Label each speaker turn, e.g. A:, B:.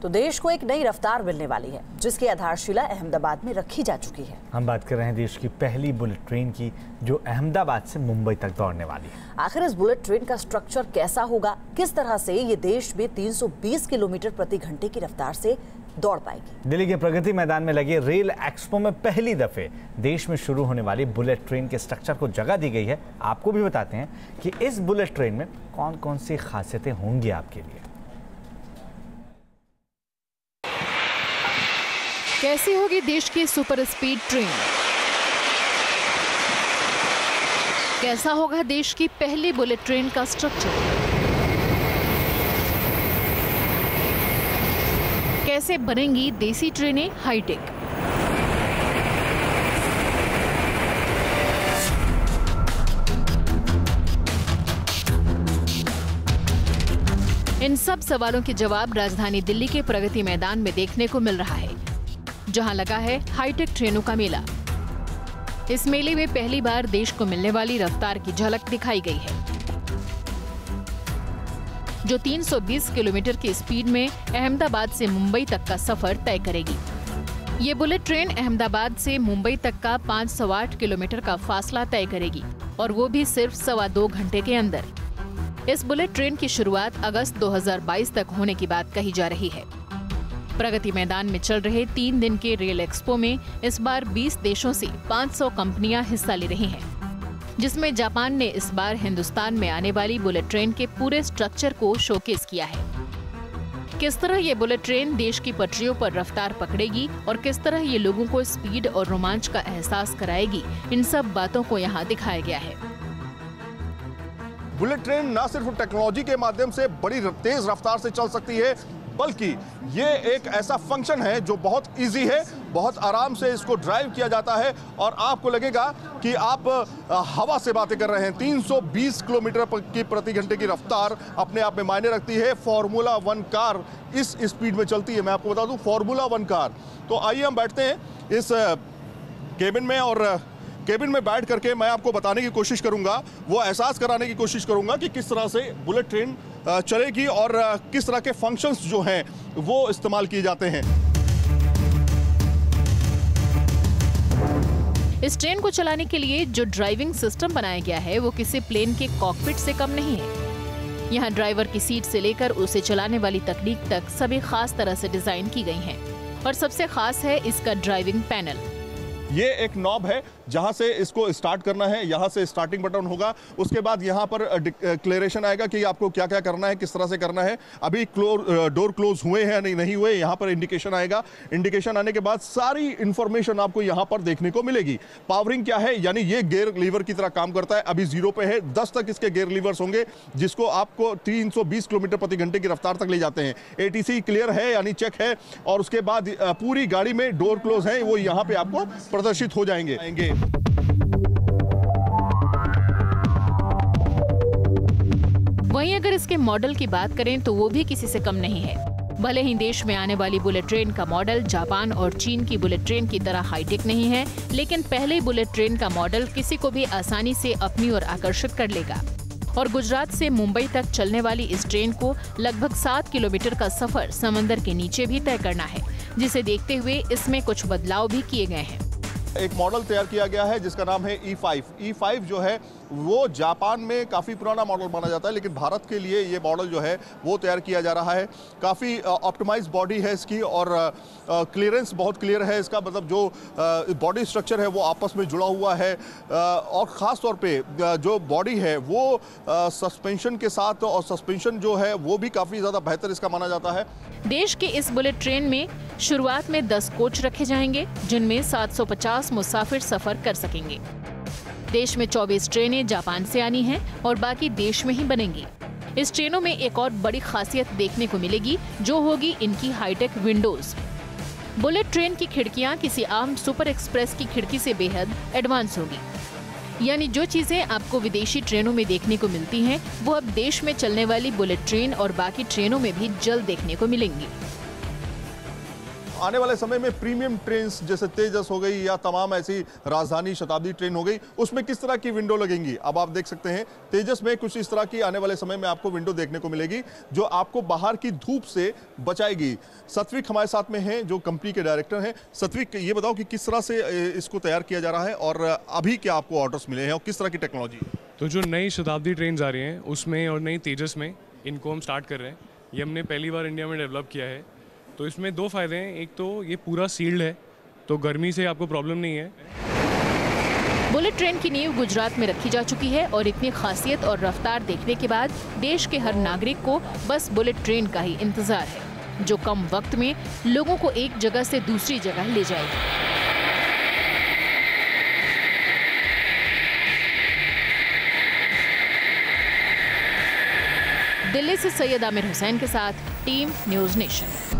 A: तो देश को एक नई रफ्तार मिलने वाली है, जिसकी आधारशिला अहमदाबाद में रखी जा चुकी है।
B: हम बात कर रहे हैं देश की पहली बुलेट ट्रेन की, जो अहमदाबाद से मुंबई तक दौड़ने वाली है।
A: आखिर इस बुलेट ट्रेन का स्ट्रक्चर कैसा होगा, किस तरह से ये देश में 320 किलोमीटर प्रति घंटे की रफ्तार से दौड़ पाएगी।
B: दिल्ली के प्रगति मैदान में लगे रेल एक्सपो में पहली दफे देश में शुरू होने वाली बुलेट ट्रेन के स्ट्रक्चर को जगह दी गई है। आपको भी बताते हैं कि इस बुलेट ट्रेन में कौन कौन सी खासियतें होंगी आपके लिए।
C: कैसी होगी देश की सुपर स्पीड ट्रेन, कैसा होगा देश की पहली बुलेट ट्रेन का स्ट्रक्चर, कैसे बनेंगी देसी ट्रेनें हाईटेक। इन सब सवालों के जवाब राजधानी दिल्ली के प्रगति मैदान में देखने को मिल रहा है, जहां लगा है हाईटेक ट्रेनों का मेला। इस मेले में पहली बार देश को मिलने वाली रफ्तार की झलक दिखाई गई है, जो 320 किलोमीटर की स्पीड में अहमदाबाद से मुंबई तक का सफर तय करेगी। ये बुलेट ट्रेन अहमदाबाद से मुंबई तक का 508 किलोमीटर का फासला तय करेगी, और वो भी सिर्फ 2.25 घंटे के अंदर। इस बुलेट ट्रेन की शुरुआत अगस्त 2022 तक होने की बात कही जा रही है। प्रगति मैदान में चल रहे 3 दिन के रेल एक्सपो में इस बार 20 देशों से 500 कंपनियां हिस्सा ले रही हैं, जिसमें जापान ने इस बार हिंदुस्तान में आने वाली बुलेट ट्रेन के पूरे स्ट्रक्चर को शोकेस किया है। किस तरह ये बुलेट ट्रेन देश की पटरियों पर रफ्तार पकड़ेगी और किस तरह ये लोगों को स्पीड और रोमांच का एहसास कराएगी, इन सब बातों को यहाँ दिखाया गया है।
D: बुलेट ट्रेन न सिर्फ टेक्नोलॉजी के माध्यम से बड़ी तेज रफ्तार से चल सकती है, बल्कि ये एक ऐसा फंक्शन है जो बहुत इजी है, बहुत आराम से इसको ड्राइव किया जाता है और आपको लगेगा कि आप हवा से बातें कर रहे हैं। 320 किलोमीटर की प्रति घंटे की रफ्तार अपने आप में मायने रखती है। फॉर्मूला 1 कार इस स्पीड में चलती है। मैं आपको बता दूं, फॉर्मूला 1 कार। तो आइए हम बैठते हैं इस केबिन में, और केबिन में बैठ करके मैं आपको बताने की कोशिश करूंगा, वो एहसास कराने की कोशिश करूंगा कि किस तरह से बुलेट ट्रेन चलेगी और किस तरह के फंक्शंस जो हैं वो इस्तेमाल किए जाते हैं।
C: इस ट्रेन को चलाने के लिए जो ड्राइविंग सिस्टम बनाया गया है वो किसी प्लेन के कॉकपिट से कम नहीं है। यहाँ ड्राइवर की सीट से लेकर उसे चलाने वाली तकनीक तक सभी खास तरह से डिजाइन की गई हैं, और सबसे खास है इसका ड्राइविंग पैनल।
D: ये एक नॉब है जहां से इसको स्टार्ट करना है, यहां से स्टार्टिंग बटन होगा, उसके बाद यहां पर डिक्लेरेशन आएगा कि आपको क्या क्या करना है, किस तरह से करना है। अभी डोर क्लोज हुए हैं या नहीं हुए, यहां पर इंडिकेशन आएगा। इंडिकेशन आने के बाद सारी इंफॉर्मेशन आपको यहां पर देखने को मिलेगी। पावरिंग क्या है, यानी ये गेयर लीवर की तरह काम करता है। अभी 0 पे है, 10 तक इसके गेयर लीवर्स होंगे, जिसको आपको 320 किलोमीटर प्रति घंटे की रफ्तार तक ले जाते हैं। ATC क्लियर है यानी चेक है, और उसके बाद पूरी गाड़ी में डोर क्लोज है, वो यहाँ पे आपको प्रदर्शित हो जाएंगे।
C: वहीं अगर इसके मॉडल की बात करें तो वो भी किसी से कम नहीं है। भले ही देश में आने वाली बुलेट ट्रेन का मॉडल जापान और चीन की बुलेट ट्रेन की तरह हाईटेक नहीं है, लेकिन पहले बुलेट ट्रेन का मॉडल किसी को भी आसानी से अपनी ओर आकर्षित कर लेगा। और गुजरात से मुंबई तक चलने वाली इस ट्रेन को लगभग 7 किलोमीटर का सफर समंदर के नीचे भी तय करना है, जिसे देखते हुए इसमें कुछ बदलाव भी किए गए हैं।
D: एक मॉडल तैयार किया गया है जिसका नाम है E5। E5 जो है वो जापान में काफ़ी पुराना मॉडल माना जाता है, लेकिन भारत के लिए ये मॉडल जो है वो तैयार किया जा रहा है। काफ़ी ऑप्टिमाइज बॉडी है इसकी, और क्लियरेंस बहुत क्लियर है इसका, मतलब जो बॉडी स्ट्रक्चर है वो आपस में जुड़ा हुआ है। और ख़ास तौर पे जो बॉडी है वो सस्पेंशन के साथ, और सस्पेंशन जो है वो भी काफ़ी ज़्यादा बेहतर इसका माना जाता है।
C: देश के इस बुलेट ट्रेन में शुरुआत में 10 कोच रखे जाएंगे, जिनमें 750 मुसाफिर सफर कर सकेंगे। देश में 24 ट्रेनें जापान से आनी हैं और बाकी देश में ही बनेंगी। इस ट्रेनों में एक और बड़ी खासियत देखने को मिलेगी, जो होगी इनकी हाईटेक विंडोज। बुलेट ट्रेन की खिड़कियां किसी आम सुपर एक्सप्रेस की खिड़की से बेहद एडवांस होगी। यानी जो चीजें आपको विदेशी ट्रेनों में देखने को मिलती हैं, वो अब देश में चलने वाली बुलेट ट्रेन और बाकी ट्रेनों में भी जल्द देखने को मिलेंगी।
D: आने वाले समय में प्रीमियम ट्रेन जैसे तेजस हो गई या तमाम ऐसी राजधानी शताब्दी ट्रेन हो गई, उसमें किस तरह की विंडो लगेंगी। अब आप देख सकते हैं तेजस में कुछ इस तरह की आने वाले समय में आपको विंडो देखने को मिलेगी जो आपको बाहर की धूप से बचाएगी। सत्विक हमारे साथ में हैं जो कंपनी के डायरेक्टर हैं। सत्विक, ये बताओ कि किस तरह से इसको तैयार किया जा रहा है और अभी क्या आपको ऑर्डर्स मिले हैं और किस तरह की टेक्नोलॉजी।
E: तो जो नई शताब्दी ट्रेन आ रही हैं उसमें और नई तेजस में इनको हम स्टार्ट कर रहे हैं। ये हमने पहली बार इंडिया में डेवलप किया है। तो इसमें 2 फ़ायदे हैं। एक तो ये पूरा सील्ड है तो गर्मी से आपको प्रॉब्लम नहीं है।
C: बुलेट ट्रेन की नींव गुजरात में रखी जा चुकी है और इतनी खासियत और रफ्तार देखने के बाद देश के हर नागरिक को बस बुलेट ट्रेन का ही इंतजार है जो कम वक्त में लोगों को एक जगह से दूसरी जगह ले जाएगी। दिल्ली से सैयद आमिर हुसैन के साथ टीम न्यूज़ नेशन।